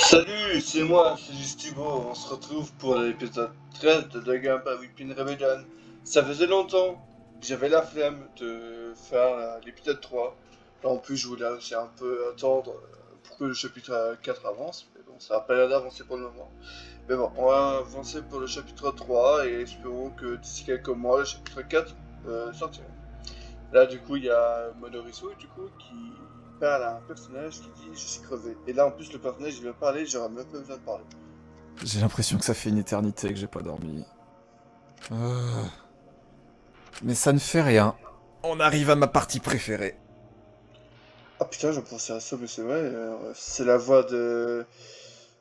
Salut, c'est moi, c'est Justibo. On se retrouve pour l'épisode 13 de The Gunpowder Weapon Rebellion. Ça faisait longtemps que j'avais la flemme de faire l'épisode 3. Là, en plus, je voulais aussi un peu attendre pour que le chapitre 4 avance. Mais bon, ça n'a pas l'air d'avancer pour le moment. Mais bon, on va avancer pour le chapitre 3 et espérons que d'ici quelques mois, le chapitre 4 sortira. Là, du coup, il y a Monoriso, du coup, qui parle à un personnage qui dit je suis crevé. Et là, en plus, le personnage, il va parler, j'aurais même pas besoin de parler. J'ai l'impression que ça fait une éternité que j'ai pas dormi. Mais ça ne fait rien. On arrive à ma partie préférée. Ah putain, je pensais à ça, mais c'est vrai, c'est la voix de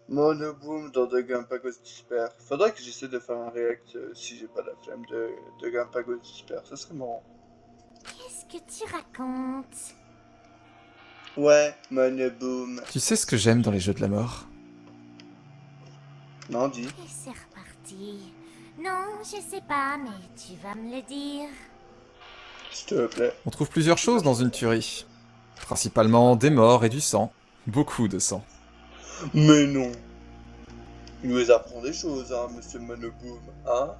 Monoboom dans The Gunpowder Despair. Faudrait que j'essaie de faire un react si j'ai pas la flemme de Gunpowder Despair, ça serait marrant. Qu'est-ce que tu racontes? Ouais, Monoboom. Tu sais ce que j'aime dans les jeux de la mort? Non, dis. Et c'est reparti. Non, je sais pas, mais tu vas me le dire. S'il te plaît. On trouve plusieurs choses dans une tuerie. Principalement des morts et du sang. Beaucoup de sang. Mais non. Il nous apprend des choses, hein, monsieur Monoboom, hein?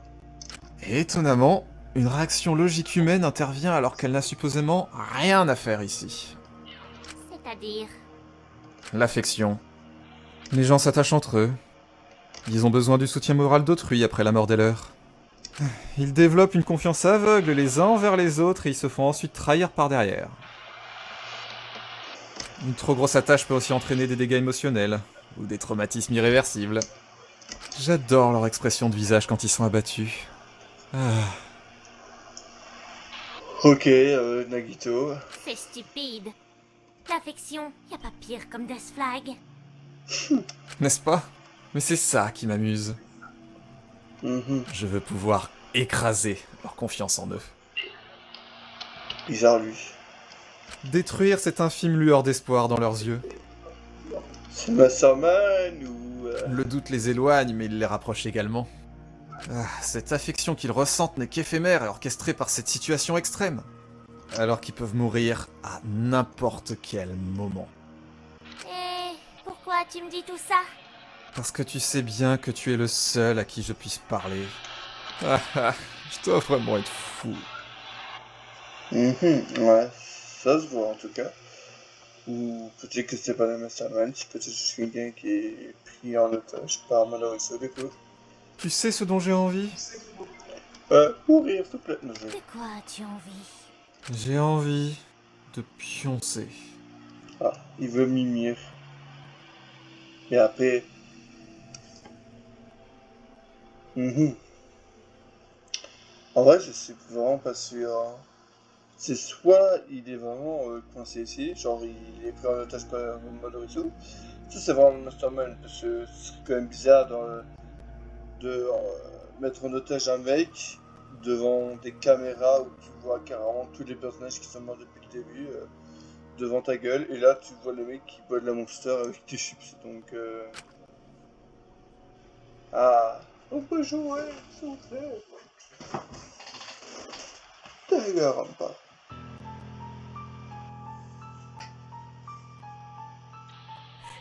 Et étonnamment, une réaction logique humaine intervient alors qu'elle n'a supposément rien à faire ici. C'est-à-dire? L'affection. Les gens s'attachent entre eux. Ils ont besoin du soutien moral d'autrui après la mort des leurs. Ils développent une confiance aveugle les uns envers les autres et ils se font ensuite trahir par derrière. Une trop grosse attache peut aussi entraîner des dégâts émotionnels, ou des traumatismes irréversibles. J'adore leur expression de visage quand ils sont abattus. Ah. Ok, Nagito. C'est stupide. L'affection, y a pas pire comme Death Flag. N'est-ce pas? Mais c'est ça qui m'amuse. Mhm. Je veux pouvoir écraser leur confiance en eux. Bizarre lui. Détruire cette infime lueur d'espoir dans leurs yeux. C'est Masterman ou... Le doute les éloigne, mais il les rapproche également. Ah, cette affection qu'ils ressentent n'est qu'éphémère et orchestrée par cette situation extrême. Alors qu'ils peuvent mourir à n'importe quel moment. Et pourquoi tu me dis tout ça? Parce que tu sais bien que tu es le seul à qui je puisse parler. Ah ah, je dois vraiment être fou. Ouais, ça se voit en tout cas. Ou peut-être que c'est pas le Masterman, c'est peut-être juste quelqu'un qui est pris en otage par Maloriso du coup. Tu sais ce dont j'ai envie? Mourir s'il te plaît. Non, De quoi as-tu envie? J'ai envie de pioncer. Ah, il veut mimir. Et après... Mhm. En vrai, je suis vraiment pas sûr, hein. C'est soit il est vraiment coincé ici, genre il est pris en otage par Maloriso. Ça c'est vraiment le Masterman, parce que ce serait quand même bizarre de mettre en otage un mec devant des caméras où tu vois carrément tous les personnages qui sont morts depuis le début devant ta gueule, et là tu vois le mec qui boit de la Monster avec des chips, donc ah, on peut jouer, s'il vous plaît. D'ailleurs, pas.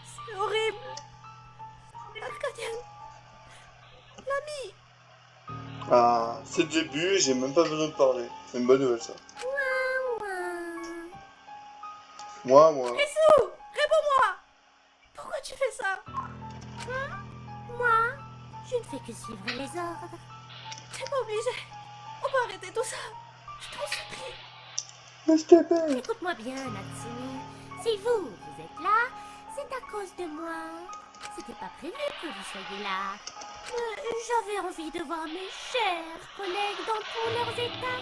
C'est horrible. Arcadian. L'ami. Ah, c'est le début, j'ai même pas besoin de parler. C'est une bonne nouvelle ça. Moi. Rissou, réponds-moi. Pourquoi tu fais ça? Moi, je ne fais que suivre les ordres. T'es pas obligé. On peut arrêter tout ça. Je t'en supplie. Mais je t'appelle. Écoute-moi bien, Natsumi. Si vous êtes là, c'est à cause de moi. C'était pas prévu que vous soyez là. J'avais envie de voir mes chers collègues dans tous leurs états.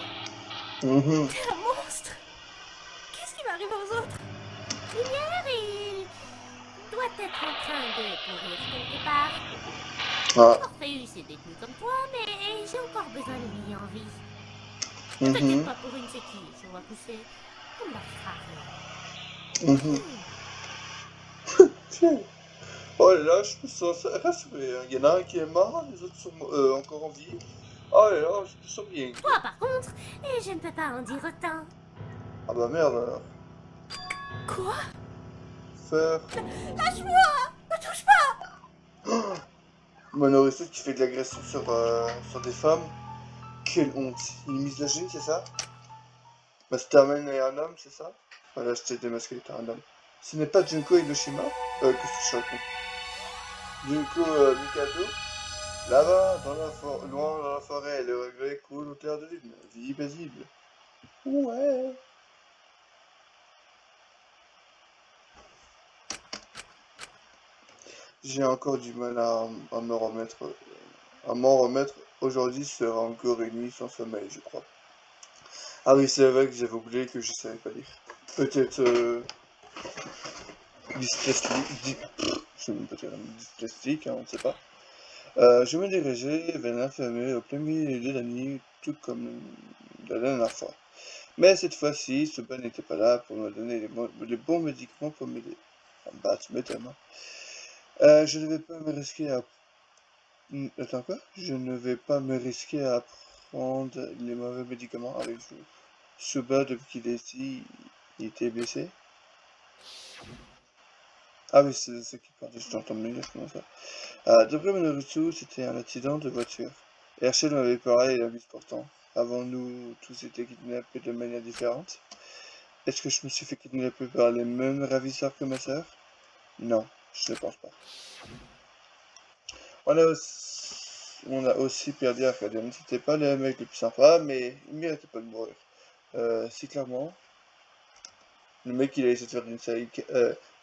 T'es un monstre. Qu'est-ce qui va arriver aux autres? Lumière, il doit être en train de pourrir quelque part. Ah. Orpheus est détenu comme toi, mais j'ai encore besoin de lui en vie. Ne t'inquiète pas pour une séquille, on va pousser. On ne leur fera rien. Tiens. Oh là là, je me sens rassuré. Il y en a un qui est mort, les autres sont encore en vie. Oh là là, je me sens bien. Toi, par contre, et je ne peux pas en dire autant. Ah bah merde alors. Quoi? Faire. Lâche-moi! Ne touche pas! Monoresu qui fait de l'agression sur des femmes. Quelle honte. Il est misogyne, c'est ça? Masterman est un homme, c'est ça? Voilà, je t'ai démasqué, t'es un homme. Ce n'est pas Junko Hiroshima? Qu'est-ce que je raconte? Junko Mikado? Là-bas, loin dans la forêt, le regret coule au clair de lune. Vie paisible. Ouais. J'ai encore du mal à me remettre. À m'en remettre. Aujourd'hui sera encore une nuit sans sommeil, je crois. Ah oui, c'est vrai que j'avais oublié que je savais pas lire. Peut-être dyslexique, je sais même pas dire dyslexique, hein, on ne sait pas. Je me dirigeais vers l'infirmerie au plein milieu de la nuit, tout comme la dernière fois. Mais cette fois-ci, ce ban n'était pas là pour me donner les bons médicaments pour m'aider. Ah bah, tu m'étonnes, hein. Je ne vais pas me risquer à... Attends quoi? Je ne vais pas me risquer à prendre les mauvais médicaments avec vous. Suba, depuis qu'il est ici, il était blessé. Ah oui, c'est ça qui parle, je t'entends mieux, comment ça? D'après Minoritsu, c'était un accident de voiture. Herschel m'avait parlé et l'a vu pourtant. Avons-nous tous été kidnappés de manière différente? Est-ce que je me suis fait kidnapper par les mêmes ravisseurs que ma sœur? Non, je ne pense pas. On a aussi perdu Arcadian. C'était pas le mec le plus sympa, mais il méritait pas de mourir. Si clairement, le mec il a essayé de faire une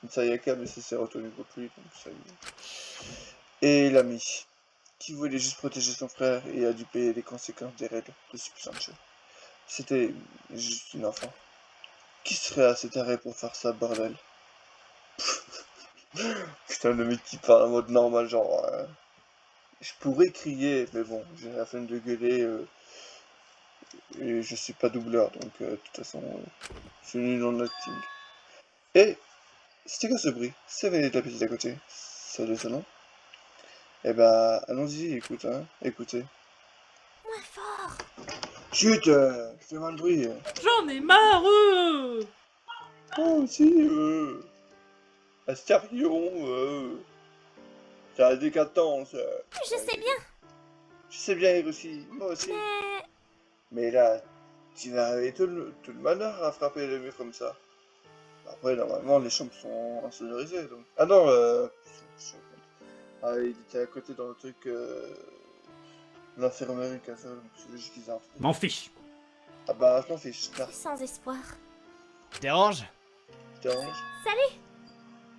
Sayaka, mais ça s'est retourné contre lui, donc ça y est. Et l'ami, qui voulait juste protéger son frère et a dû payer les conséquences des règles de Super Sancho. C'était juste une enfant. Qui serait assez taré pour faire ça, bordel? Putain, le mec qui parle en mode normal, genre... je pourrais crier, mais bon, j'ai la flemme de gueuler, et je suis pas doubleur, donc de toute façon, je suis nul en acting. Et c'était quoi ce bruit? Ça venait de la petite à côté. C'est le salon? Eh bah, allons-y, écoute, hein, écoutez. Moins fort. Chut, je fais mal le bruit. J'en ai marre Oh, si, Astarion, c'est la décadence. Je sais bien, Je sais bien, Hiroshi, moi aussi. mais... Mais là, tu vas arriver tout le manoir à frapper le mur comme ça. Après, normalement, les chambres sont insonorisées, donc... Ah non, ah, il était à côté dans le truc, l'infirmerie, comme ça, donc c'est logique qu'ils aient un truc. M'en fiche. Ah bah, je m'en fiche, là, sans espoir. Dérange? tu t'arranges. Salut.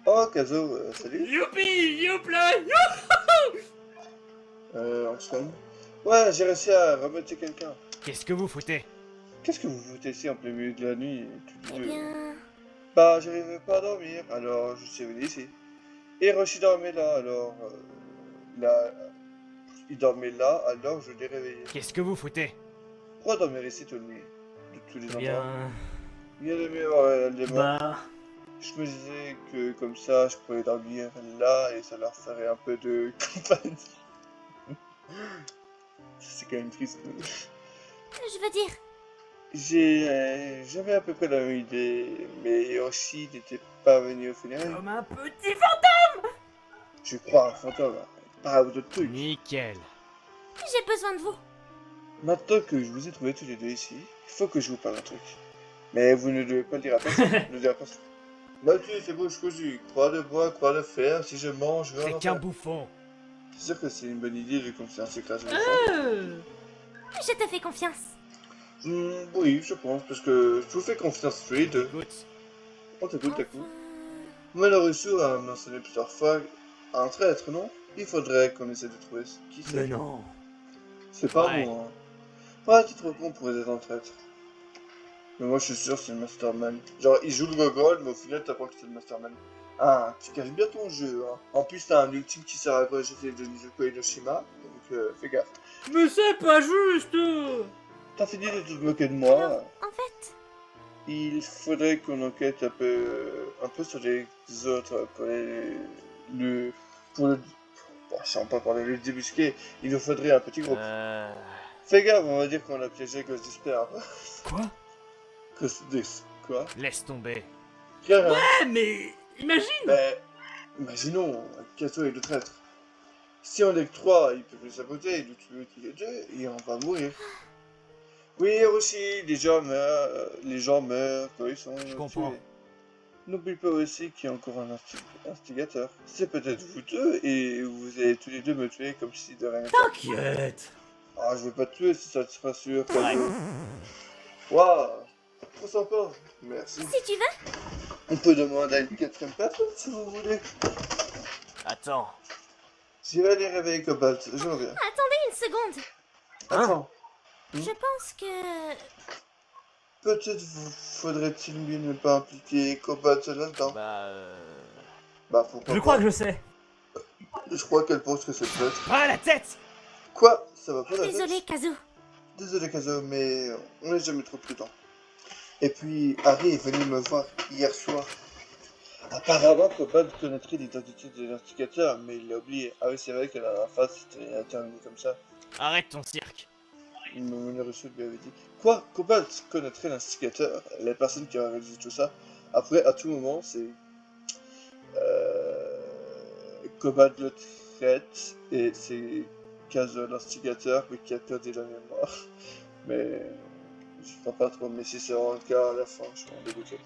Oh, Kazo, salut. Youpi, youpla, On se calme. Ouais, j'ai réussi à remettre quelqu'un. Qu'est-ce que vous foutez? Qu'est-ce que vous foutez ici en plein milieu de la nuit, tous Eh les deux? bien... Bah, j'arrivais pas à dormir, alors je suis venu ici. Et Hiroshi dormait là, alors... là... Il dormait là, alors je l'ai réveillé. Qu'est-ce que vous foutez? Pourquoi dormir ici toute nuit? De tous les Eh endroits? bien... Bien de mieux avoir des morts. Bah... Je me disais que comme ça, je pourrais dormir là et ça leur ferait un peu de compagnie. C'est quand même triste. Je veux dire... J'avais à peu près la même idée, mais Hiroshi n'était pas venu au funérailles. Comme un petit fantôme. Je crois un fantôme, pas d'autres trucs. Nickel. J'ai besoin de vous. Maintenant que je vous ai trouvés tous les deux ici, il faut que je vous parle d'un truc. Mais vous ne devez pas le dire à personne. Ne le dire à personne. Là-dessus, c'est bouche cousue. Croix de bois, croix de fer. Si je mange, je vais en C'est qu'un enfer. bouffon. C'est sûr que c'est une bonne idée de confier un secret à son Je te fais confiance. Oui, je pense, parce que je vous fais confiance tous les deux. Écoute, On t'écoute, Enfin... t'écoute. Manorusu a mentionné plusieurs fois un traître, non? Il faudrait qu'on essaie de trouver qui c'est. mais non. C'est pas Ouais. moi, hein. Pas t'es trop con pour être un traître. Mais moi je suis sûr que c'est le Masterman. Genre il joue le gogol, mais au final t'apprends que c'est le Masterman. Ah, tu caches bien ton jeu, hein. En plus t'as un ultime qui sert à projeter de Nizuko Hiroshima, donc fais gaffe. Mais c'est pas juste. T'as fini de te moquer de moi. Alors, en fait... Il faudrait qu'on enquête un peu sur les autres pour bon, si on peut parler de les débusquer, il nous faudrait un petit groupe. Fais gaffe, on va dire qu'on a piégé Ghost Despair. Quoi? Quoi? Laisse tomber. Rien. Ah, mais... Imagine. Mais, imaginons, Kato est le traître. Si on est que 3, ils peuvent nous saboter et nous tuer tous les deux et on va mourir. Oui, aussi, les gens meurent quand ils sont Je comprends. tués. N'oublie pas aussi qu'il y a encore un instigateur. C'est peut-être vous deux et vous allez tous les deux me tuer comme si de rien n'était. T'inquiète. Ah, je vais pas te tuer si ça te rassure. Ouais. Waouh, trop sympa. Merci. Si tu veux. On peut demander à une quatrième personne si vous voulez. Attends. J'irai aller réveiller Cobalt, je reviens. Attendez une seconde. Attends, Je pense que... peut-être faudrait-il mieux ne pas impliquer Cobalt là-dedans. Bah pourquoi Je pas. crois que je sais. Je crois qu'elle pense que c'est bête. Ah, la tête. Quoi? Ça va pas la tête? Désolé, Kazu. Désolé Kazo, mais on n'est jamais trop prudent. Et puis, Harry est venu me voir hier soir. Apparemment, Cobalt connaîtrait l'identité de l'instigateur, mais il l'a oublié. Ah oui, c'est vrai qu'à la face, c'était terminé comme ça. Arrête ton cirque. Mon reçu lui avait dit. Quoi? Cobalt connaîtrait l'instigateur, la personne qui a réalisé tout ça. Après, à tout moment, c'est... Cobalt le traite, et c'est Kazo l'instigateur, mais qui a perdu la mémoire. Mais... je crois pas trop, mais si c'est vraiment le cas à la fin, je suis vraiment dégoûté.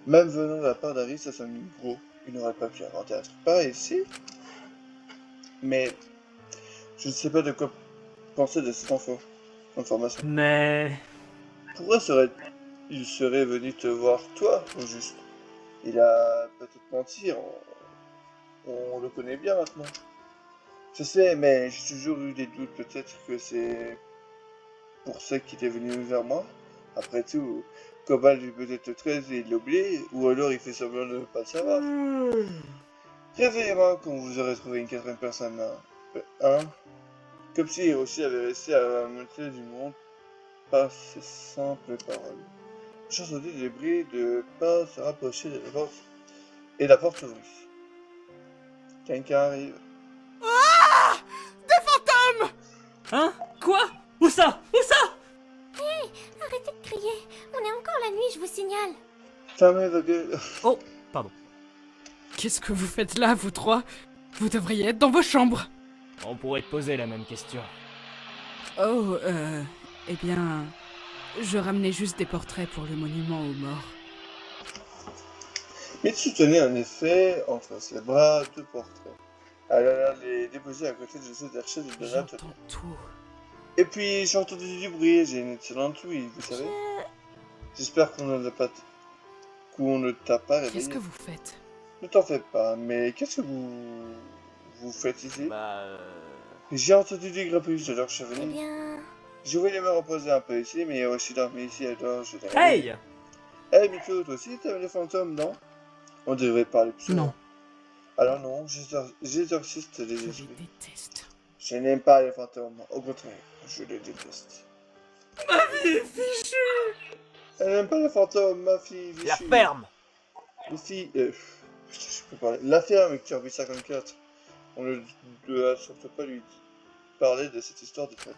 Même venant de la part d'Harry, ça sonne gros. Il n'aurait pas pu inventer un truc pareil ici. Mais... je ne sais pas de quoi penser de cette information. Mais... Pourquoi il serait venu te voir, toi, au juste? Il a peut-être menti, on le connaît bien maintenant. Je sais, mais j'ai toujours eu des doutes, peut-être que c'est pour ça qu'il est venu vers moi. Après tout, Cobalt est peut-être 13 et il l'a oublié, ou alors il fait semblant de ne pas le savoir. Réveillez-moi quand vous aurez trouvé une quatrième personne. Hein? Comme si Hiroshi avait réussi à la moitié du monde par ses simples paroles. J'ai entendu des bruits de pas se rapprocher de la porte. Et la porte s'ouvrit. Quelqu'un arrive. Hein? Quoi? Où ça? Où ça? Arrêtez de crier. On est encore la nuit, je vous signale. Fermez vos gueules. Oh, pardon. Qu'est-ce que vous faites là, vous trois? Vous devriez être dans vos chambres. On pourrait te poser la même question. Oh, eh bien... je ramenais juste des portraits pour le monument aux morts. Mitsu tenait en effet entre ses bras deux portraits. Elle alla les déposer à côté de ceux d'Archet de Donat. J'entends tout. Et puis j'ai entendu du bruit, j'ai une excellente ouïe, vous savez. J'espère qu'on ne t'a pas réveillé. Qu'est-ce que vous faites? Ne t'en fais pas, mais qu'est-ce que vous faites ici? Bah... J'ai entendu du grappus alors je suis Eh venu. bien... Je voulais me reposer un peu ici, mais aussi dormir ici, alors je l'ai Hey! Hey Mitsu, toi aussi t'aimes les fantômes, non? On devrait parler plus souvent. Non, Alors non, j'exorciste les je les esprits. déteste. Je n'aime pas les fantômes, au contraire, je les déteste. Elle n'aime pas les fantômes, ma fille, La Vichy. ferme! Les filles, je peux parler. La ferme Kirby 54. On ne doit surtout pas lui parler de cette histoire de traître.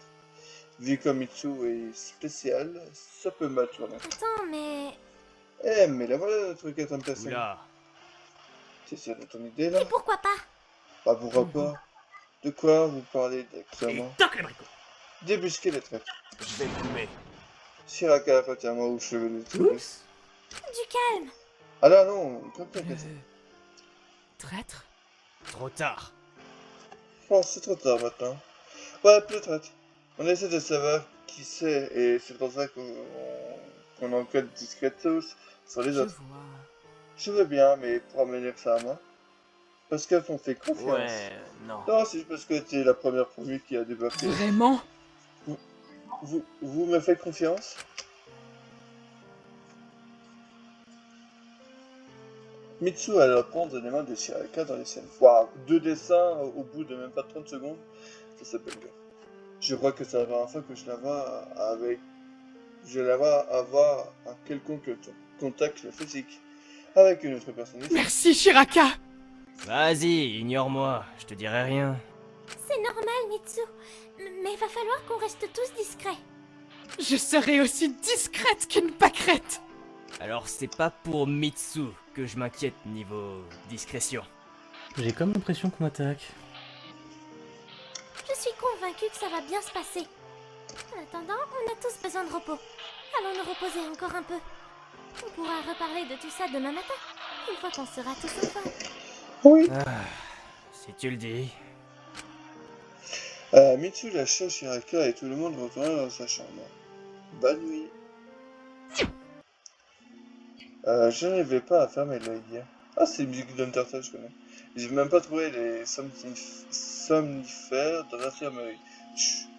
Vu comme Mitsu est spécial, ça peut mal tourner. Attends, mais... Eh, mais la voilà notre quatrième personne. Oula. C'est ça de ton idée là? Et pourquoi pas? Bah pourquoi pas? De quoi vous parlez Et exactement? toc le bricot! Débusquer les traîtres. Je vais le fumer. Shiraka, retiens-moi où je veux le trouver. Oups! Du calme. Ah là non, comme t'as Le... fait. traître? Trop tard. Je pense que c'est trop tard maintenant. Ouais, plus traître. On essaie de savoir qui c'est et c'est pour ça qu'on enquête discretos sur les Je autres. vois. Je veux bien, mais pour amener ça à moi. Parce qu'elles t'ont fait confiance. Ouais, non. Non, c'est juste parce que t'es la première promue qui a débarqué. Vraiment? Vous me faites confiance? Mitsu alla prendre les mains de Shiraka dans les siennes. Waouh, 2 dessins au bout de même pas 30 secondes, ça s'appelle bien. Je crois que c'est la première fois que je la vois avoir un quelconque contact physique avec une autre personne ici. Merci, Shiraka! Vas-y, ignore-moi, je te dirai rien. C'est normal, Mitsu. Mais va falloir qu'on reste tous discrets. Je serai aussi discrète qu'une pâquerette! Alors c'est pas pour Mitsu que je m'inquiète niveau discrétion. J'ai comme l'impression qu'on m'attaque. convaincue que ça va bien se passer. En attendant, on a tous besoin de repos. Allons nous reposer encore un peu. On pourra reparler de tout ça demain matin, une fois qu'on sera tous en forme. Oui. Si tu le dis. Mitsu lâcha Shiraka et tout le monde retourna dans sa chambre. Bonne nuit. Je n'arrivais pas à fermer l'œil. Ah, c'est musique d'Undertale, je connais. J'ai même pas trouvé les somnifères dans l'infirmerie.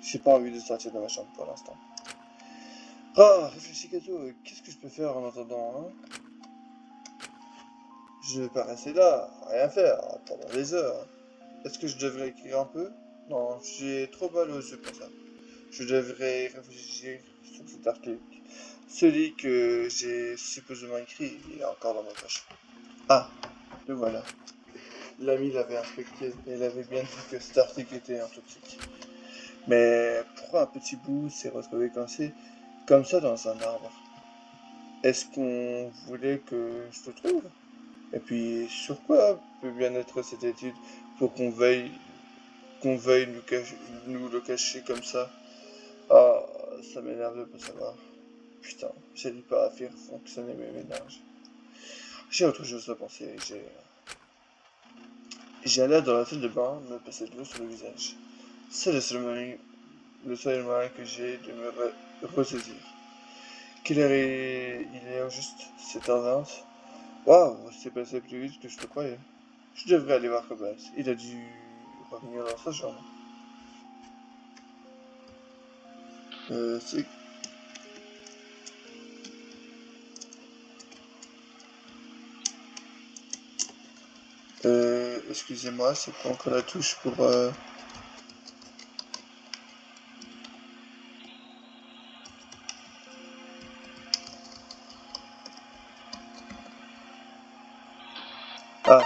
J'ai pas envie de sortir de ma chambre pour l'instant. Ah, réfléchis Kato, qu'est-ce que je peux faire en attendant, hein? Je vais pas rester là, à rien faire, pendant des heures. Est-ce que je devrais écrire un peu? Non, j'ai trop mal aux yeux pour ça. Je devrais réfléchir sur cet article. Celui que j'ai supposément écrit, il est encore dans ma poche. Ah, le voilà. L'ami l'avait inspecté et il avait bien dit que cet article était un toxique. Mais pourquoi un petit bout s'est retrouvé coincé comme ça dans un arbre? Est-ce qu'on voulait que je le trouve? Et puis, sur quoi peut bien être cette étude pour qu'on veuille nous le cacher comme ça? Ah, ça m'énerve de pas savoir. Putain, j'arrive pas à faire fonctionner mes ménages. J'ai autre chose à penser. J'allais dans la salle de bain me passer de l'eau sur le visage. C'est le seul moyen que j'ai de me ressaisir. Quelle heure il est au juste? 7h20. Waouh, c'est passé plus vite que je le croyais. Je devrais aller voir Cobalt. Il a dû revenir dans sa chambre. C'est... Excusez-moi, c'est pas encore la touche pour... Ah.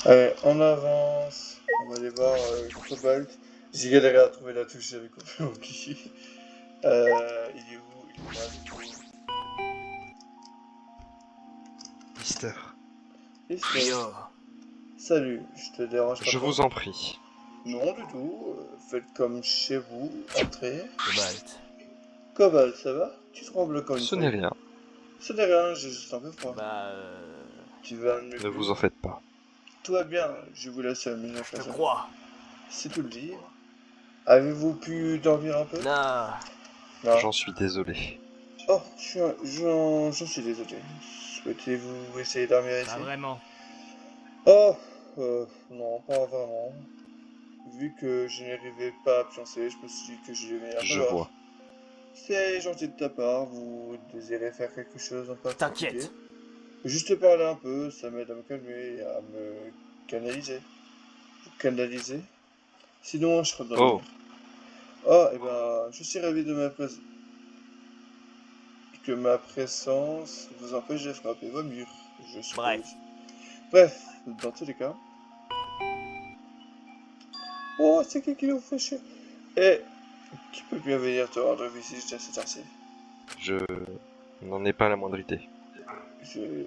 Allez, on avance. On va aller voir Cobalt. J'ai galéré à trouver la touche, j'avais complètement oublié. Il est où? Il est là, du coup. Mister, Mister. Yo. Salut, je te dérange pas je trop? vous en prie. Non, du tout. Faites comme chez vous. Entrez. Cobalt. Cobalt, ça va? Tu trembles comme une Ce n'est feuille. rien, Ce n'est rien, j'ai juste un peu froid. Bah, Tu vas mieux ne vous en faites pas. Tout va bien, je vous laisse amuser je te ça. crois. C'est tout le dire. Avez-vous pu dormir un peu? Non. Non. J'en suis désolé. Oh, j'en suis désolé. Souhaitez-vous essayer de dormir ici? Pas vraiment. Oh, non, pas vraiment. Vu que je n'arrivais pas à pioncer, je me suis dit que je devais venir te Je voir. vois. C'est gentil de ta part, vous désirez faire quelque chose en particulier? T'inquiète. Juste parler un peu, ça m'aide à me calmer et à me canaliser. Canaliser? Sinon, je serais dormir. Oh, Oh, et ben, je suis ravi de que ma présence vous empêche de frapper vos murs, je suppose. Bref. Bref, dans tous les cas. Oh, c'est qui nous fait chier? Et qui peut bien venir te rendre visite à cette heure-ci? je n'en ai pas la moindre idée. Je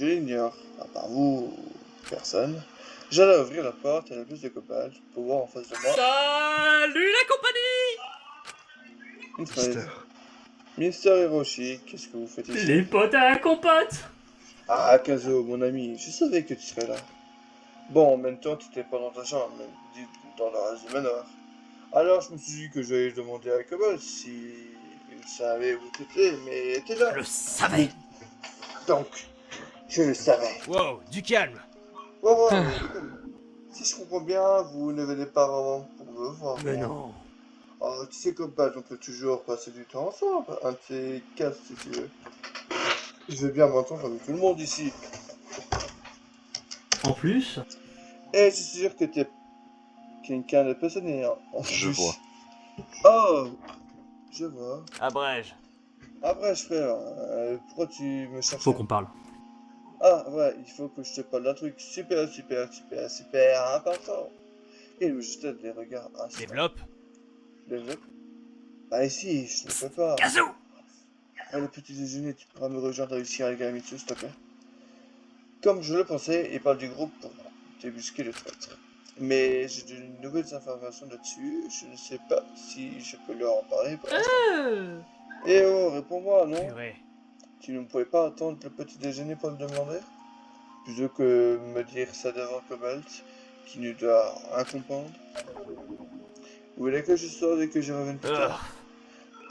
l'ignore. À part vous, personne. J'allais ouvrir la porte à la buse de Cobalt pour voir en face de moi Salut la compagnie. une fraise. Mister, Mister Hiroshi, qu'est-ce que vous faites ici? Les potes à la compote. Ah, Kazo, mon ami, je savais que tu serais là. Bon, en même temps, tu n'étais pas dans ta chambre, mais dit dans le reste du manoir. Alors, je me suis dit que j'allais demander à Cobalt si il savait où tu étais, mais t'es là. Je le savais. Donc, je le savais. Wow, du calme. Oh, si je comprends bien, vous ne venez pas vraiment pour me voir. Mais non. Oh, tu sais, Cobalt, on peut toujours passer du temps ensemble. Un de ces quatre, si tu veux. Je veux bien m'entendre avec tout le monde ici. En plus. Et je suis sûr que t'es quelqu'un de passionné, hein, en je plus. vois. Oh, je vois. Abrège. Après, frère, pourquoi tu me cherches? Faut qu'on parle. Ah, ouais, il faut que je te parle d'un truc super important. Et le jette des regards instants. Développe. Développe. Bah ici, je ne peux pas. Kazoo. Ah, le petit déjeuner, tu pourras me rejoindre ici avec Gamitsu, s'il te plaît. Comme je le pensais, il parle du groupe pour débusquer le traître. Mais j'ai de nouvelles informations là-dessus, je ne sais pas si je peux leur en parler pour l'instant. Eh oh, réponds-moi, non? Purée. Tu ne pouvais pas attendre le petit déjeuner pour le demander? Plutôt que me dire ça devant Cobalt, qui ne doit rien comprendre. Vous voulez que je sorte et que je revienne plus tard?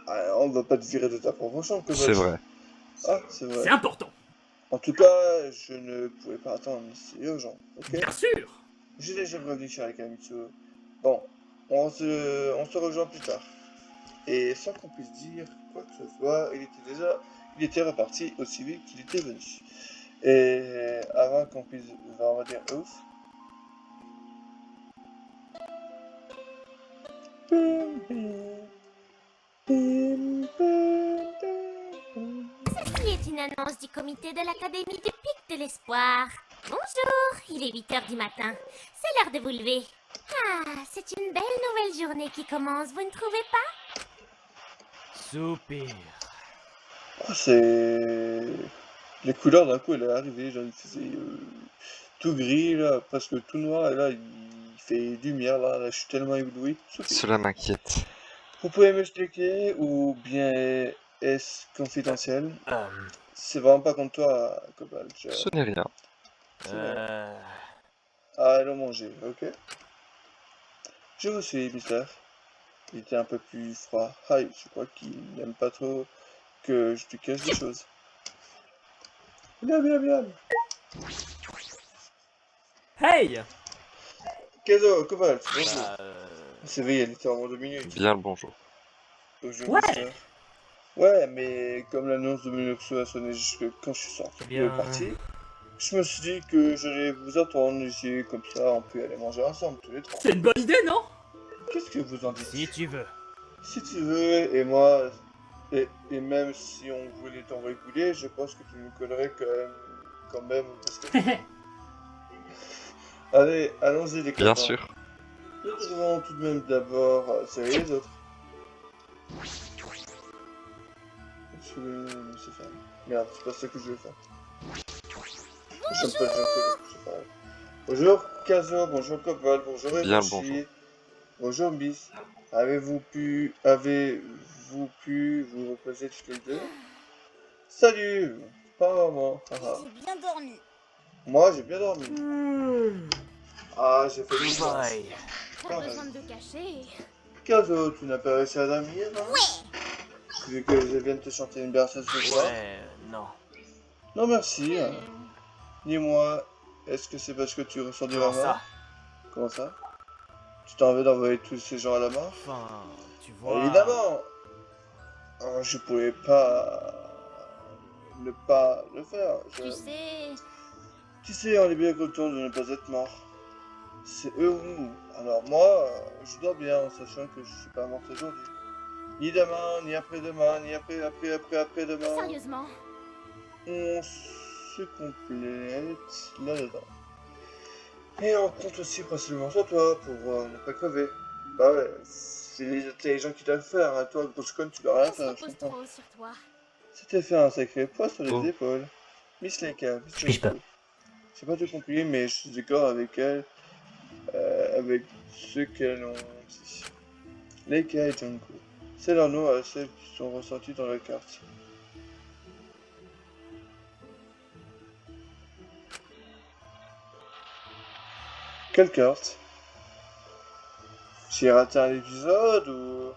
Ah, on va pas te virer de ta propre chambre, Cobalt. C'est vrai. Ah, c'est vrai. C'est important. En tout cas, je ne pouvais pas attendre, c'est urgent, ok? Bien sûr. J'ai déjà prévenu chez Akamitsu. Bon, on se rejoint plus tard. Et sans qu'on puisse dire quoi que ce soit, il était reparti aussi vite qu'il était venu. Et avant qu'on puisse vraiment dire ouf. Ceci est une annonce du comité de l'Académie du Pic de l'Espoir. Bonjour, il est 8 h du matin. C'est l'heure de vous lever. Ah, c'est une belle nouvelle journée qui commence, vous ne trouvez pas? Soupir. Ah, c'est... Les couleurs d'un coup, elle est arrivée, genre il faisait tout gris, là, presque tout noir, et là, il fait lumière, là, je suis tellement ébloui. Cela m'inquiète. Vous pouvez m'expliquer, ou bien est-ce confidentiel? C'est vraiment pas contre toi, Cobalt. Ce n'est rien. Ah, allons manger, ok? Je vous suis, Mister. Il était un peu plus froid. Aïe, je crois qu'il n'aime pas trop que je lui cache des choses. Bien. Hey. Kazo, Cobalt, bonjour. Bah, C'est vrai, il était en moins 2 minutes. Bien le bonjour. Bonjour, Ouais. Mister. Ouais, mais comme l'annonce de Minoxo a sonné jusque quand je suis sorti Eh bien, de partie, je me suis dit que j'allais vous attendre ici, comme ça on peut aller manger ensemble tous les trois. c'est une bonne idée, non? Qu'est-ce que vous en dites? Si tu veux. Si tu veux, et moi, et même si on voulait t'envoyer bouler, je pense que tu me collerais quand même, parce que... Allez, allons-y les copains. Bien sûr. Nous devons tout de même d'abord serrer les autres. C'est ça. Merde, c'est pas ça que je vais faire. J'aime pas le jeu que je fais. Bonjour Kazo, bonjour Cobalt, bonjour Bien le Eboshi. bonjour. Bonjour Bis. Avez-vous pu vous reposer tous les deux? Salut. Pas vraiment. Haha. J'ai bien dormi. Moi j'ai bien dormi. Ah, j'ai fait une Bye. Pas besoin de te cacher. Kazo, tu n'as pas réussi à dormir, non? Vu que je viens de te chanter une berceuse ce soir. Ouais, non. Non merci. Dis-moi, est-ce que c'est parce que tu ressens des Comment mamans? ça? Comment ça? Tu t'en veux d'envoyer tous ces gens à la mort? Enfin, tu vois. Évidemment! Oh, je pouvais pas ne pas le faire. Tu sais, on est bien content de ne pas être mort. C'est eux ou nous. Alors moi, je dors bien en sachant que je suis pas mort aujourd'hui. Ni demain, ni après-demain, ni après-demain. Sérieusement. On se complète là-dedans. Et on compte aussi principalement sur toi pour ne pas crever. Bah ouais, c'est les intelligents qui doivent le faire, hein. Toi, le boss con, tu dois rien On se faire, je repose comprends. trop sur toi. C'était fait un sacré poids sur les Oh. épaules. Miss Leika, Je pige pas. j'ai pas tout compris, mais je suis d'accord avec elle, avec ce qu'elles ont dit. Leika et Junko. C'est leur nom à celles qui sont ressenties dans la carte. Quelle carte? J'ai raté un épisode ou...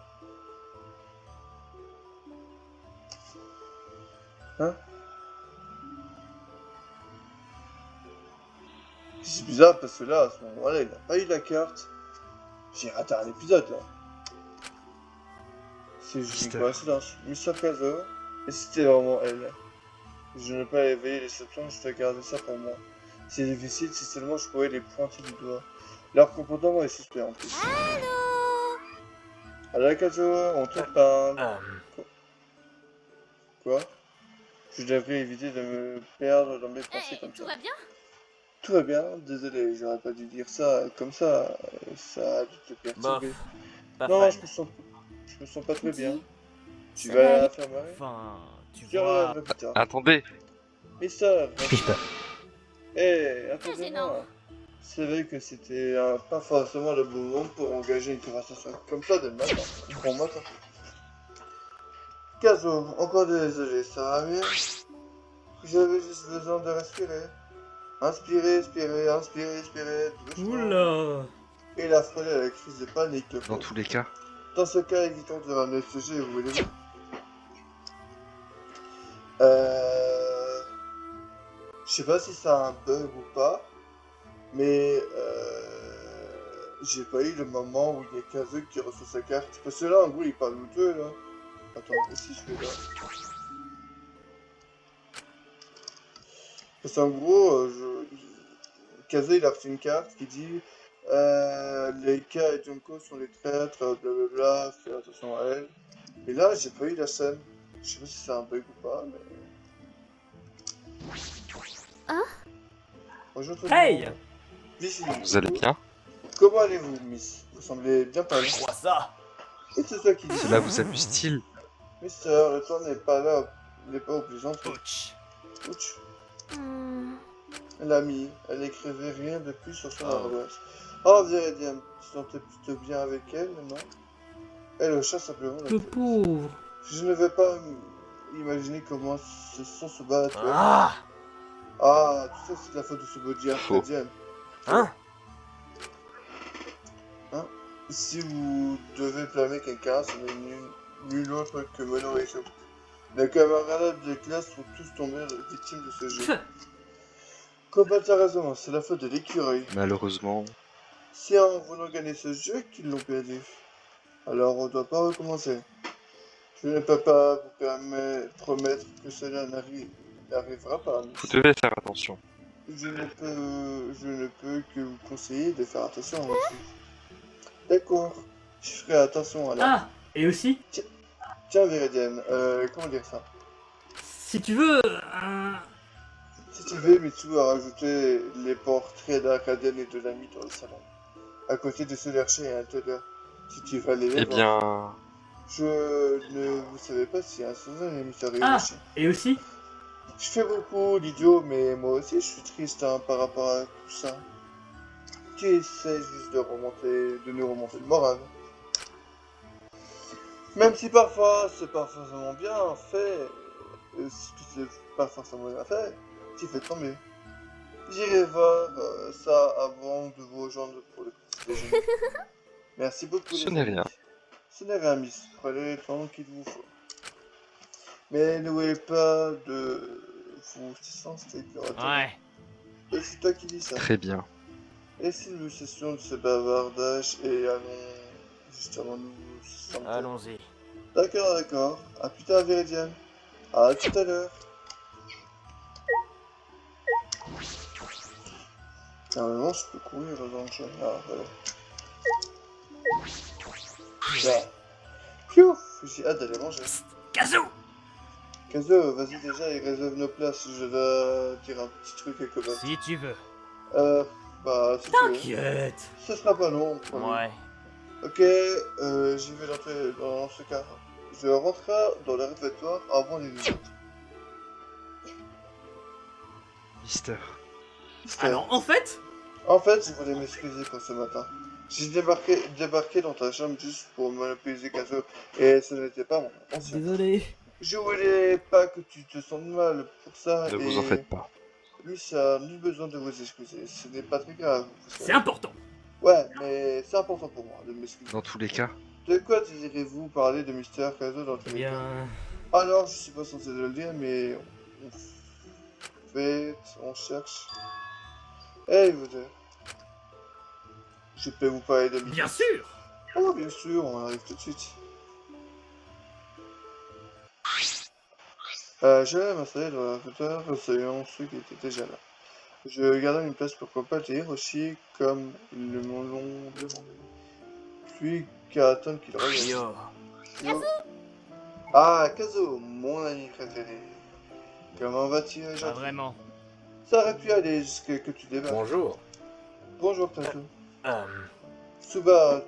Hein? C'est bizarre parce que là, à ce moment-là, il n'a pas eu la carte. J'ai raté un épisode là. C'est juste une Mister. coïncidence. Mister Kazo, et c'était vraiment elle. Je ne pas éveiller les soupçons, je dois garder ça pour moi. C'est difficile si seulement je pouvais les pointer du doigt. Leur comportement est suspect en plus. Allô? Alors Kazo, on te parle. Quoi? Je devrais éviter de me perdre dans mes pensées comme Tout ça. va bien? Tout va bien, désolé, j'aurais pas dû dire ça comme ça, ça a dû te Bof, perturber. pas Non, fan. je me sens pas très bien. Dis, Tu ça vas va à aller. l'infirmerie? Enfin, tu Je te vois... reviendrai plus tard. Attendez, Mister, Fiche pas. hé, Très gênant. attendez-moi. C'est vrai que c'était pas forcément le bon moment pour engager une conversation comme ça dès le matin. Bon matin. Kazo, encore désolé, ça va mieux? J'avais juste besoin de respirer. Inspirer, expirer, inspirer, expirer, doucement. Oula. Et la frôler à la crise de panique, le dans pauvre. tous les cas, Dans ce cas, évitons de ramener le sujet, vous voulez bien? Je sais pas si c'est un bug ou pas, mais j'ai pas eu le moment où il y a Kazu qui reçoit sa carte. Parce que là, en gros, il parle douteux, là. Attends, si je fais là. Parce qu'en gros, Kazu, il a reçu une carte qui dit Leika et Junko sont les traîtres, blablabla, fais attention à elle. Et là, j'ai pas eu la scène. Je sais pas si c'est un bug ou pas, mais. Hein? Bonjour tout le Hey! monde. Vici, vous allez bien? comment allez-vous, Miss? Vous semblez bien pâle. Quoi ça? Et c'est ça qui dit. Cela vous amuse-t-il? Mister, le temps n'est pas là, n'est pas au plus gentil. Ouch. Ouch. Hmm. L'amie, elle écrivait rien de plus sur son Oh. ardoise. Oh, Viridian, tu te sentais plutôt bien avec elle, non? Elle hocha simplement la Le tête. pauvre. Je ne vais pas imaginer comment ce son se bat actuellement. Ah! Ah, tout ça c'est de la faute de ce body Faux. arcadien. Hein? Si vous devez blâmer quelqu'un, ce n'est nul autre que Mono et Show. Les camarades de classe sont tous tombés victimes de ce jeu. Combat a raison, c'est la faute de l'écureuil. Malheureusement, C'est en voulant gagner ce jeu qu'ils l'ont perdu. Alors on doit pas recommencer. Je ne peux pas vous promettre que cela n'arrivera pas. Miss. vous devez faire attention. Je ne peux que vous conseiller de faire attention à votre vie. D'accord, je ferai attention alors. Ah! Et aussi, Tiens Viridienne, comment dire ça? si tu veux... Si tu veux, Mitsu a rajouté les portraits d'Arcadienne et de l'ami dans le salon. À côté de ceux d'Archer et Antonia. Si tu veux aller les Eh voir. bien, Je ne vous savez pas si un Susan et Mr. Ah! Hiroshi. Et aussi, Je fais beaucoup l'idiot, mais moi aussi je suis triste par rapport à tout ça. Tu essaies juste de nous remonter le moral. Même si parfois c'est pas forcément bien fait, si c'est pas forcément bien fait, tu fais tomber. J'irai voir ça avant de vous rejoindre pour le petit déjeuner. Merci beaucoup. Ce les n'est amis. rien. Ce n'est rien, Miss. Prenez le temps qu'il vous faut. Mais n'oubliez pas de vous distancer correctement. ouais. Et c'est toi qui dis ça. Très bien. Et si nous cessions de ce bavardage et allons justement nous sentir. Allons-y. D'accord, d'accord. À plus tard, Viridian. À tout à l'heure. Normalement, je peux courir dans le jeu. Ah, voilà. Là. Piouf, j'ai hâte d'aller manger. Kazu! Kazo, vas-y déjà et réserve nos places. Je dois dire un petit truc à Cobalt. Si tu veux. Bah, si tu veux. T'inquiète. Ce sera pas long, promis. Ouais. Ok, j'y vais dans ce cas. Je rentrerai dans le réfectoire avant les autres. Mister. Alors, en fait... En fait, je voulais m'excuser pour ce matin. J'ai débarqué dans ta chambre juste pour m'apaiser Kazo, et ce n'était pas mon intention. Désolé. Je voulais pas que tu te sentes mal pour ça, Ne vous en faites pas. lui, ça a nul besoin de vous excuser. Ce n'est pas très grave. vous savez. C'est important. Ouais, mais c'est important pour moi de m'excuser. Dans tous les cas, De quoi désirez-vous parler de Mister Kazo dans tous Eh les cas? bien... Alors, je suis pas censé le dire, mais on cherche. Hey, vous deux. Je peux vous parler de Bien sûr! Oh, bien sûr, on arrive tout de suite. J'allais m'installer dans la hauteur, recevant ceux qui étaient déjà là. Je gardais une place pour Copa et Hiroshi comme ils m'ont demandé. Puis Karaton qui le regarde. Yo. Yo. Ah, Kazo, mon ami préféré. Comment vas-tu, Pas gentil? vraiment. Ça aurait pu aller jusqu'à que tu débarques. Bonjour. Bonjour, Plateau. Euh, Suba,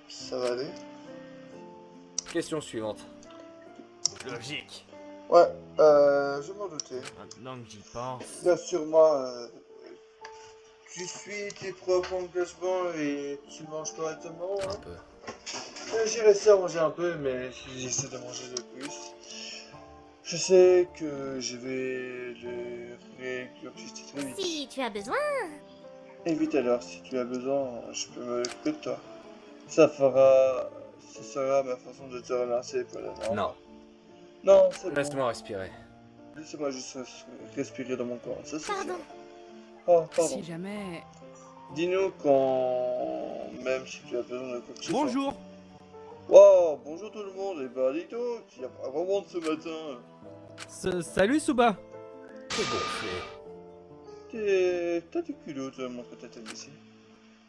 ça va aller? question suivante. Logique. Ouais, je m'en doutais. Maintenant que j'y pense. Bien sûr, moi, tu suis tes propres engagements et tu manges correctement, Un hein? peu. J'ai resté à manger un peu, mais j'essaie de manger de plus. Je sais que je vais le régurgiter très vite. Si tu as besoin. Et vite alors, si tu as besoin, je peux m'occuper de toi. Ce sera ma façon de te relancer pour la norme. Non. Non, c'est bon. Laisse-moi respirer. Laissez-moi juste respirer dans mon corps, ça suffit. Pardon. Oh, pardon. Si jamais... Dis-nous quand... Même si tu as besoin de quoi que ce soit. Bonjour. Wow, bonjour tout le monde, et bah dis donc, il y a pas vraiment de ce matin. Salut Suba. T'es gonflé. T'as du culot de montrer ta tête ici.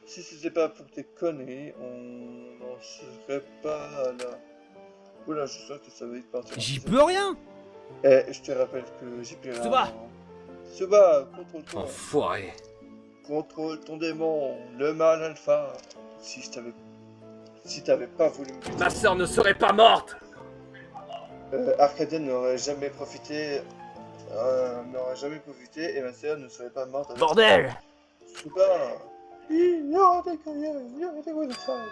Si c'était pas pour tes conneries, on n'en serait pas là. Oula, je sens que ça va vite partir. J'y peux rien. Eh, je te rappelle que j'y peux rien. Suba. Suba, contrôle-toi. Enfoiré. Contrôle ton démon, le mal alpha. Si t'avais pas voulu me buter, Ma sœur ne serait pas morte. Arcadian n'aurait jamais profité. Et ma sœur ne serait pas morte avec Bordel. Suba. Il y aura des carrières, il y aura des bonnes femmes.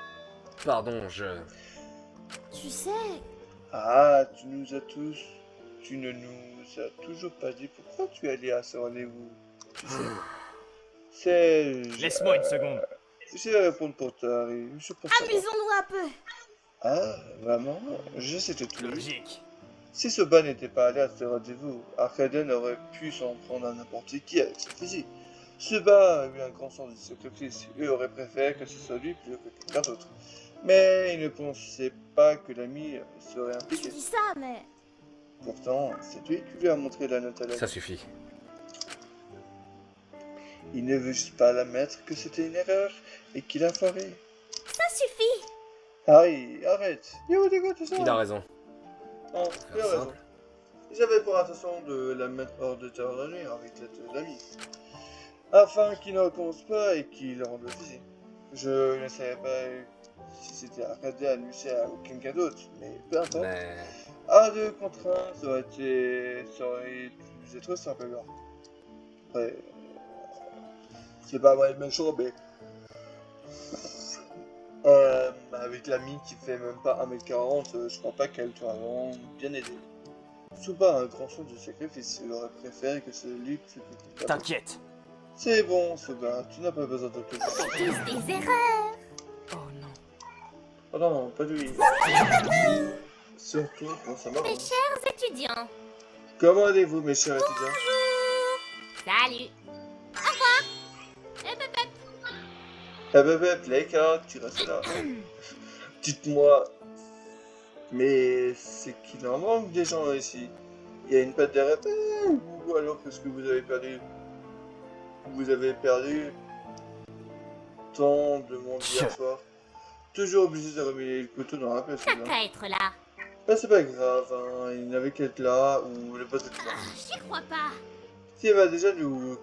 Pardon, Tu sais, Ah, tu ne nous as toujours pas dit pourquoi tu allais à ce rendez-vous. Tu sais. Laisse-moi une seconde. Je vais répondre pour toi, Harry. Je pense savoir. amusons-nous un peu. Ah, vraiment? Je sais tout. Logique. Si ce bas n'était pas allé à ce rendez-vous, Arcadian aurait pu s'en prendre à n'importe qui avec sa physique. Ce bas a eu un grand sens du sacrifice et aurait préféré que ce soit lui plutôt que quelqu'un d'autre. Mais il ne pensait pas que l'ami serait Tu impliqué. dis ça, mais... Pourtant, c'est lui qui lui a montré la note à la ça suffit. Il ne veut juste pas l'admettre que c'était une erreur et qu'il a foiré. Ça suffit. Harry, arrête. Yo, dégoûte tout ça. Il a raison. Non, il a Faire raison. simple. J'avais pour intention de la mettre hors de terre de nuit avec l'aide d'ami. Afin qu'il ne recommence pas et qu'il rende le physique. Je ne savais pas si c'était Arcadia à ou quelqu'un d'autre, mais peu importe. Mais... À 2 contre 1, ça aurait dû être simple alors. Après, c'est pas vrai méchant, mais... avec l'ami qui fait même pas 1m40, je crois pas qu'elle t'aurait vraiment bien aidé. Suba a un grand sens de sacrifice, il aurait préféré que celui qui fait T'inquiète. C'est bon, Suba, tu n'as pas besoin de te C'est tous des erreurs. Oh non. Oh non, pas lui. Surtout quand ça marche. Mes chers étudiants. Comment allez-vous, mes chers étudiants? Salut. Au revoir. Et bye bye. Playcard, tu restes là. Dites-moi, mais c'est qu'il en manque des gens ici. Il y a une patte de répète, ou alors qu'est-ce que vous avez perdu? Vous avez perdu tant de monde hier soir. Toujours obligé de remuer le couteau dans la pièce. T'as qu'à être là. Bah c'est pas grave, hein. Il n'avait qu'à être là, ou le poste être là. Ah, j'y crois pas. Si elle va déjà nous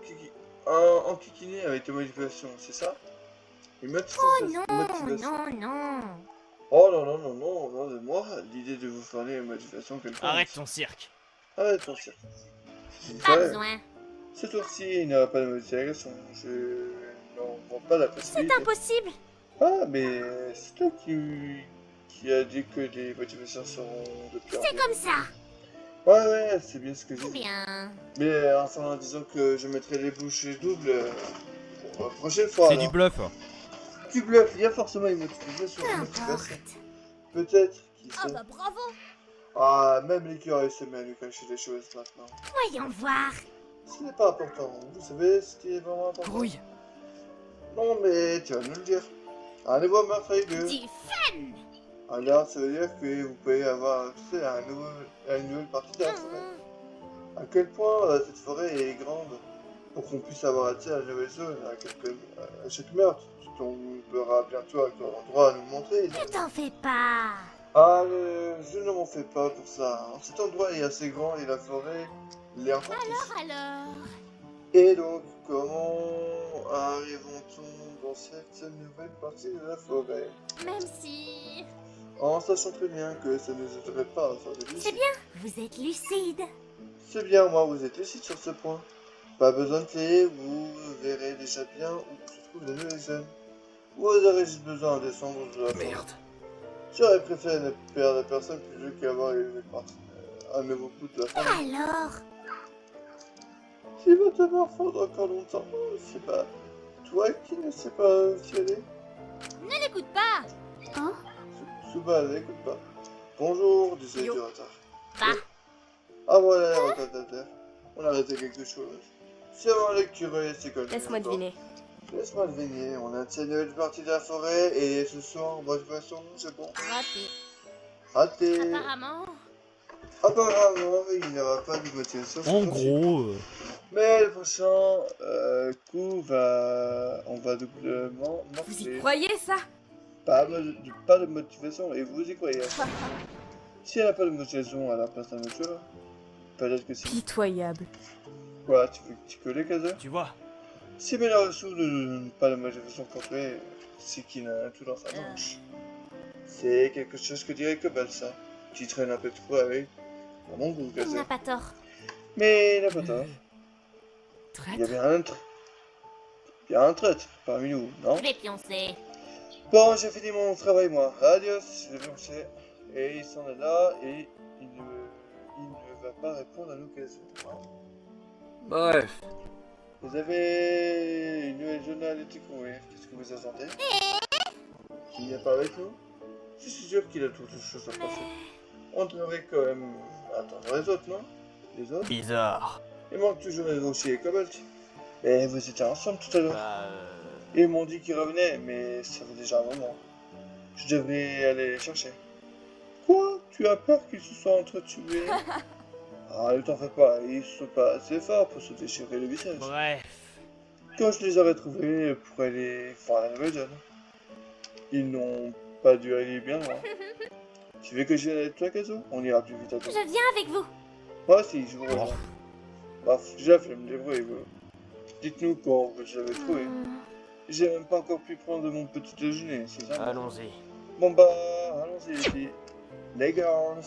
enquiquiner avec tes modifications, c'est ça? Une motivation. Non, non. Oh non, de moi, l'idée de vous fournir une motivation quelconque. Arrête ton cirque. Arrête ton cirque. Pas besoin. Ce tour-ci, il n'y aura pas de motivation. Je n'en vois pas la C'est possibilité. impossible. Ah, mais c'est toi qui a dit que les motivations seront de pire en C'est pire. comme ça. Ouais, c'est bien ce que j'ai Très dit. bien. Mais enfin, disons que je mettrai les bouchées doubles pour la prochaine fois. C'est alors. du bluff. Tu bluffes, il y a forcément une motivation. Qu'importe. Peut-être, qui Oh sait. bah bravo. Ah, même l'écureuil se met à lui cacher des choses maintenant. Voyons voir. Ce n'est pas important. Vous savez ce qui est vraiment important? Grouille. Non, mais tu vas nous le dire. Un nouveau meurtre avec eux. Du fun. Alors, ça veut dire que vous pouvez avoir accès à une nouvelle partie de la forêt. À quel point cette forêt est grande pour qu'on puisse avoir accès à la nouvelle zone, à chaque meurtre. Tu tomberas bientôt à quel endroit à nous montrer. Ne t'en fais pas. Ah, je ne m'en fais pas pour ça. Hein. Cet endroit est assez grand et la forêt l'est encore plus. Alors, Et donc, comment arrivons-nous dans cette nouvelle partie de la forêt? même si... En sachant très bien que ça ne nous aiderait pas à faire des C'est visites. bien, vous êtes lucide. C'est bien, moi, vous êtes lucide sur ce point. Pas besoin de clé, vous verrez déjà bien où se trouvent les nouvelles zones. Vous aurez juste besoin de descendre de la forêt. Merde. J'aurais préféré ne perdre personne plutôt qu'avoir un nouveau bout de la forêt. Alors, Qui va te morfondre encore longtemps? C'est pas toi qui ne sais pas où y aller? ne l'écoute pas. Hein? Souba, n'écoute pas. Bonjour, désolé Yo. du retard. Bah. Ah voilà les retardataires. On a arrêté quelque chose. C'est vraiment l'écureuil et ses conneries. Laisse-moi encore. deviner. Laisse-moi deviner, on a une nouvelle partie de la forêt et ce soir, votre boisson, c'est bon. Raté. Raté. Apparemment. Apparemment, il n'y aura pas de motivation. En gros, Mais le prochain coup, on va doublement Vous y morfler. croyez, ça? Pas de motivation, et vous y croyez. Si elle n'a pas de motivation à la place d'un autre joueur, peut-être que si. Pitoyable. Quoi, tu veux t'y coller, Kaza? tu vois. Si Bélarousou ne pas de motivation pour tuer, c'est qu'il a un tout dans sa manche. C'est quelque chose que dirait Cobalt, ça. Tu traînes un peu trop avec, à mon goût, Il Kaza. n'a pas tort. Mais il n'a pas tort. Il y a Traître? bien un traître parmi nous, non? Je vais pioncer. Bon, j'ai fini mon travail, moi. Adios, je vais marcher. Et il s'en est là, et il ne va pas répondre à l'occasion. Hein. Bref. Vous avez une nouvelle zone à aller découvrir. Qu'est-ce que vous attendez? Qui vient pas avec nous? Je suis sûr qu'il a toutes les choses à passer. On devrait quand même attendre les autres, non? Les autres? Bizarre. Il manque toujours les rochers et Cobalt. Mais vous étiez ensemble tout à l'heure. Bah, Ils m'ont dit qu'ils revenaient, mais ça fait déjà un moment. Je devrais aller les chercher. Quoi? Tu as peur qu'ils se soient entretués? Ah, ne t'en fais pas, ils sont pas assez forts pour se déchirer le visage. bref. Quand je les aurais trouvés pour aller voir la nouvelle zone, ils n'ont pas dû aller bien loin. Tu veux que je vienne avec toi, Kazo? On ira plus vite à deux. Je viens avec vous. Moi aussi, je vous rejoins. Bref, j'ai la flemme de débrouiller, vous. Dites-nous quand vous les avez trouvés. J'ai même pas encore pu prendre mon petit déjeuner, c'est ça? Allons-y. Bon bah, allons-y les filles. Les girls.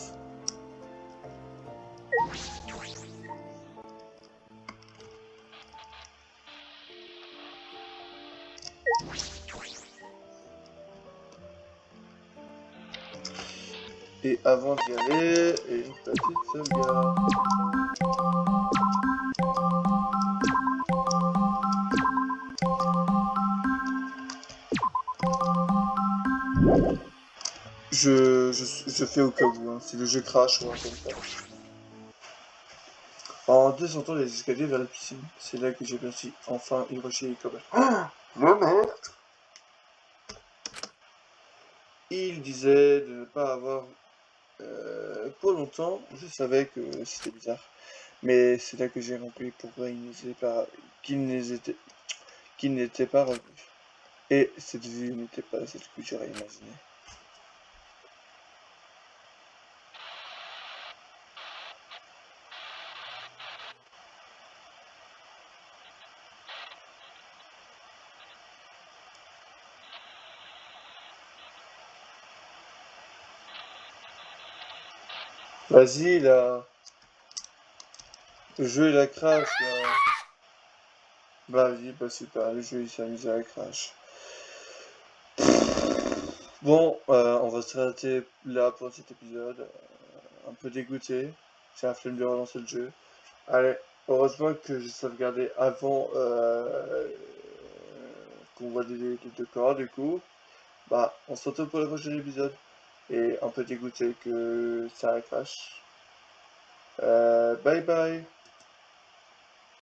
Et avant d'y aller, une petite sauvegarde. Je fais au cas où, hein, si le jeu crache ou un comme ça. En descendant les escaliers vers la piscine, c'est là que j'ai perçu enfin Hiroshi et Cobalt. Ah, le merde! Il disait de ne pas avoir pour longtemps, je savais que c'était bizarre. Mais c'est là que j'ai compris pourquoi qu'ils n'étaient pas revenus. Et cette vue n'était pas celle que j'aurais imaginée. Vas-y là, le jeu il a crash là. Bah vas-y, bah super, le jeu il s'est amusé à crash. Bon, on va s'arrêter là pour cet épisode. Un peu dégoûté, j'ai la flemme de relancer le jeu. Allez, heureusement que j'ai sauvegardé avant qu'on voit les deux corps du coup. Bah, on se retrouve pour le prochain épisode. Et un peu dégoûté que ça crash. Bye bye.